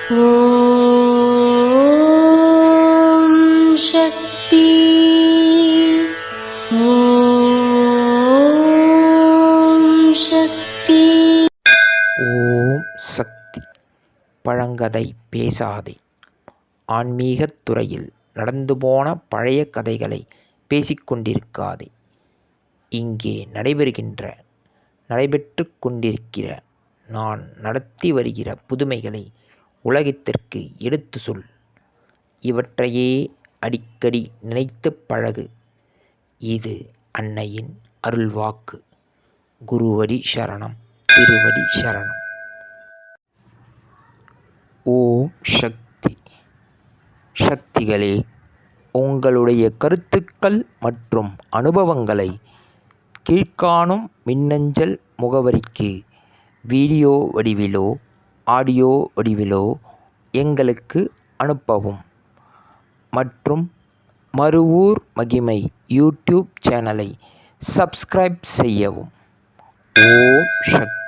ஓம் சக்தி. ஓம் சக்தி. ஓம் சக்தி. பழங்கதை பேசாதே. ஆன்மீகத் துறையில் நடந்து போன பழைய கதைகளை பேசிக்கொண்டிருக்காதே. இங்கே நடைபெற்று கொண்டிருக்கிற நான் நடத்தி வருகிற புதுமைகளை உலகத்திற்கு எடுத்து சொல். இவற்றையே அடிக்கடி நினைத்துப் பழகு. இது அன்னையின் அருள்வாக்கு. குருவடி சரணம், திருவடி சரணம். ஓம் சக்தி. சக்திகளே, உங்களுடைய கருத்துக்கள் மற்றும் அனுபவங்களை கீழ்க்காணும் மின்னஞ்சல் முகவரிக்கு வீடியோ வடிவிலோ ஆடியோ வடிவிலோ எங்களுக்கு அனுப்பவும். மற்றும் மறுவூர் மகிமை யூடியூப் சேனலை சப்ஸ்கிரைப் செய்யவும். ஓம் சக்தி.